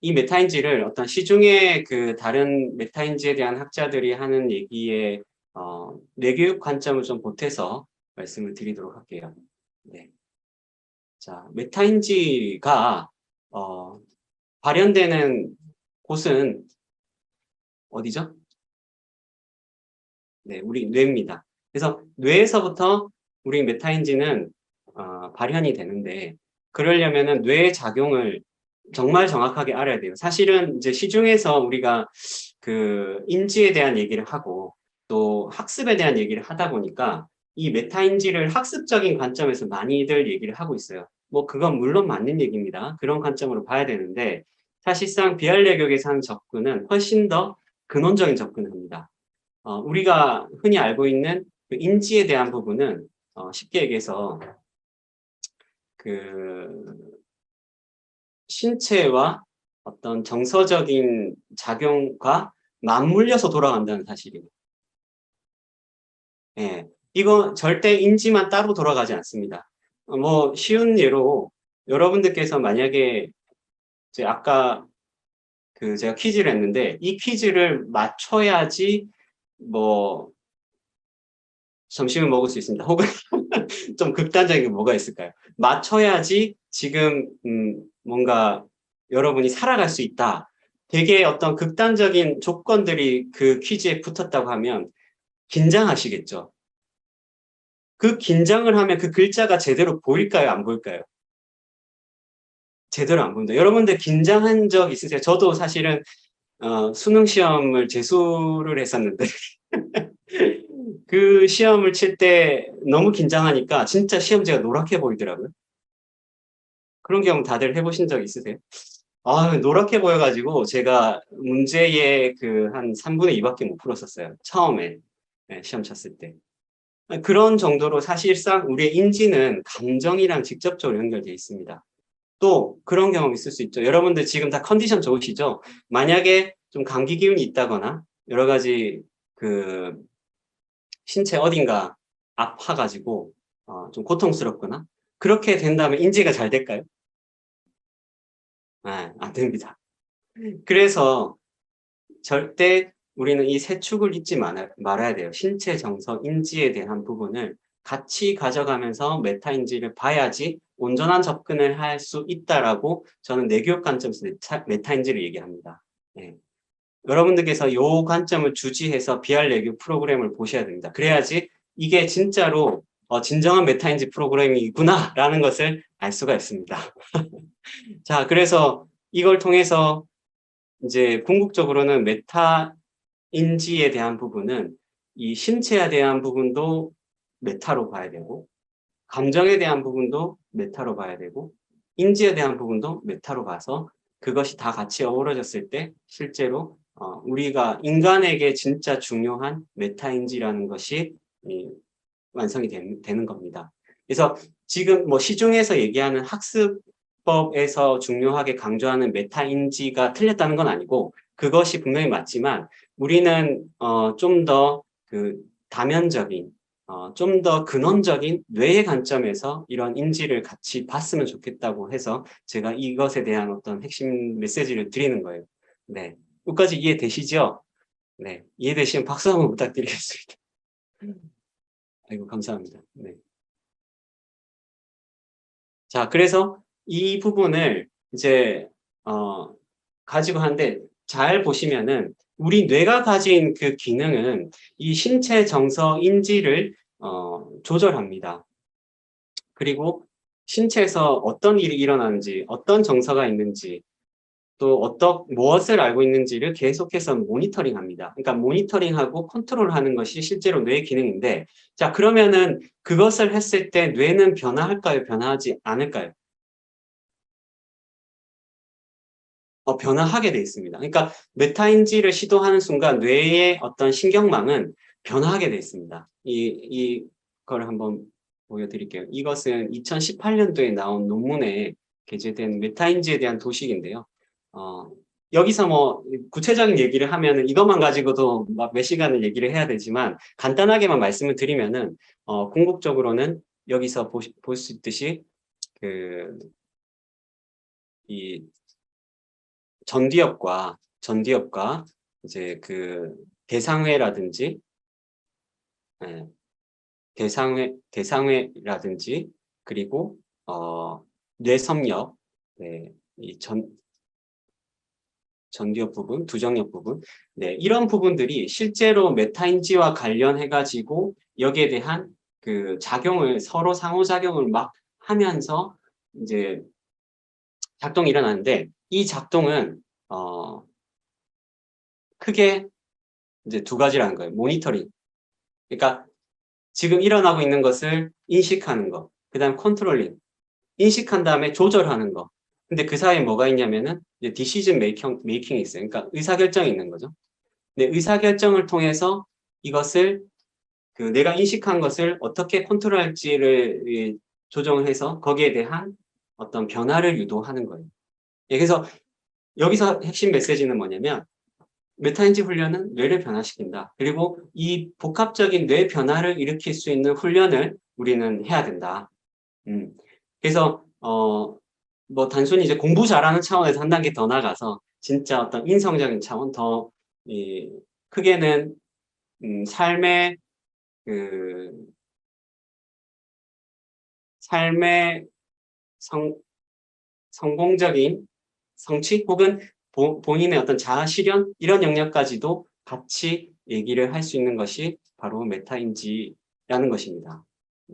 이 메타인지를 어떤 시중의 그 다른 메타인지에 대한 학자들이 하는 얘기에 뇌교육 관점을 좀 보태서 말씀을 드리도록 할게요. 네. 자, 메타인지가 발현되는 곳은 어디죠? 네, 우리 뇌입니다. 그래서 뇌에서부터 우리 메타인지는 발현이 되는데, 그러려면은 뇌의 작용을 정말 정확하게 알아야 돼요. 사실은 이제 시중에서 우리가 그 인지에 대한 얘기를 하고 또 학습에 대한 얘기를 하다 보니까 이 메타인지를 학습적인 관점에서 많이들 얘기를 하고 있어요. 뭐 그건 물론 맞는 얘기입니다. 그런 관점으로 봐야 되는데 사실상 비활래격에서 하는 접근은 훨씬 더 근원적인 접근을 합니다. 우리가 흔히 알고 있는 그 인지에 대한 부분은 쉽게 얘기해서 그 신체와 어떤 정서적인 작용과 맞물려서 돌아간다는 사실이에요. 예, 이거 절대 인지만 따로 돌아가지 않습니다. 뭐 쉬운 예로 여러분들께서 만약에 이제 아까 그 제가 퀴즈를 했는데 이 퀴즈를 맞춰야지 뭐 점심을 먹을 수 있습니다. 혹은 좀 극단적인 게 뭐가 있을까요? 맞춰야지 지금 뭔가 여러분이 살아갈 수 있다. 되게 어떤 극단적인 조건들이 그 퀴즈에 붙었다고 하면 긴장하시겠죠. 그 긴장을 하면 그 글자가 제대로 보일까요? 안 보일까요? 제대로 안 보인다. 여러분들 긴장한 적 있으세요? 저도 사실은 수능 시험을 재수를 했었는데 그 시험을 칠 때 너무 긴장하니까 진짜 시험지가 노랗게 보이더라고요. 그런 경험 다들 해보신 적 있으세요? 노랗게 보여가지고 제가 문제의 그 한 3분의 2밖에 못 풀었었어요. 처음에 네, 시험 쳤을 때. 그런 정도로 사실상 우리의 인지는 감정이랑 직접적으로 연결되어 있습니다. 또 그런 경험 있을 수 있죠. 여러분들 지금 다 컨디션 좋으시죠? 만약에 좀 감기 기운이 있다거나 여러 가지 그 신체 어딘가 아파가지고 좀 고통스럽거나 그렇게 된다면 인지가 잘 될까요? 안 됩니다. 그래서 절대 우리는 이 세 축을 잊지 말아야 돼요. 신체, 정서, 인지에 대한 부분을 같이 가져가면서 메타인지를 봐야지 온전한 접근을 할 수 있다라고 저는 내교육 관점에서 메타인지를 얘기합니다. 네. 여러분들께서 이 관점을 주지해서 비할 내교 프로그램을 보셔야 됩니다. 그래야지 이게 진짜로 진정한 메타인지 프로그램이구나라는 것을 알 수가 있습니다. 자, 그래서 이걸 통해서 이제 궁극적으로는 메타 인지에 대한 부분은 이 신체에 대한 부분도 메타로 봐야 되고 감정에 대한 부분도 메타로 봐야 되고 인지에 대한 부분도 메타로 봐서 그것이 다 같이 어우러졌을 때 실제로 우리가 인간에게 진짜 중요한 메타인지라는 것이 완성이 되는 겁니다. 그래서 지금 뭐 시중에서 얘기하는 학습법에서 중요하게 강조하는 메타인지가 틀렸다는 건 아니고 그것이 분명히 맞지만 우리는 좀 더 그 다면적인 좀 더 근원적인 뇌의 관점에서 이런 인지를 같이 봤으면 좋겠다고 해서 제가 이것에 대한 어떤 핵심 메시지를 드리는 거예요. 네. 끝까지 이해되시죠? 네. 이해되시면 박수 한번 부탁드리겠습니다. 아이고, 감사합니다. 네. 자, 그래서 이 부분을 이제 가지고 하는데 잘 보시면은 우리 뇌가 가진 그 기능은 이 신체, 정서, 인지를 조절합니다. 그리고 신체에서 어떤 일이 일어나는지, 어떤 정서가 있는지, 또 무엇을 알고 있는지를 계속해서 모니터링합니다. 그러니까 모니터링하고 컨트롤하는 것이 실제로 뇌의 기능인데, 자, 그러면은 그것을 했을 때 뇌는 변화할까요? 변화하지 않을까요? 변화하게 돼 있습니다. 그러니까 메타인지를 시도하는 순간 뇌의 어떤 신경망은 변화하게 돼 있습니다. 이걸 한번 보여드릴게요. 이것은 2018년도에 나온 논문에 게재된 메타인지에 대한 도식인데요. 어, 여기서 뭐 구체적인 얘기를 하면은 이것만 가지고도 막 몇 시간을 얘기를 해야 되지만 간단하게만 말씀을 드리면은 궁극적으로는 여기서 볼 수 있듯이 그 이 전기업과 이제 그 대상회라든지, 예, 대상회라든지, 그리고 뇌섬역, 네, 이 전기업 부분, 두정역 부분, 네, 이런 부분들이 실제로 메타인지와 관련해가지고 여기에 대한 그 작용을 서로 상호작용을 막 하면서 이제 작동이 일어나는데, 이 작동은 크게 이제 두 가지라는 거예요. 모니터링. 그러니까 지금 일어나고 있는 것을 인식하는 거. 그다음 컨트롤링. 인식한 다음에 조절하는 거. 근데 그 사이에 뭐가 있냐면은 이제 디시즌 메이킹이 있어요. 그러니까 의사결정이 있는 거죠. 근데 의사결정을 통해서 이것을 그 내가 인식한 것을 어떻게 컨트롤할지를 조정을 해서 거기에 대한 어떤 변화를 유도하는 거예요. 예, 그래서 여기서 핵심 메시지는 뭐냐면 메타인지 훈련은 뇌를 변화시킨다. 그리고 이 복합적인 뇌 변화를 일으킬 수 있는 훈련을 우리는 해야 된다. 그래서 뭐 단순히 이제 공부 잘하는 차원에서 한 단계 더 나가서 진짜 어떤 인성적인 차원 더 크게는 삶의 그 삶의 성공적인 성취 혹은 본인의 어떤 자아 실현 이런 영역까지도 같이 얘기를 할 수 있는 것이 바로 메타인지라는 것입니다.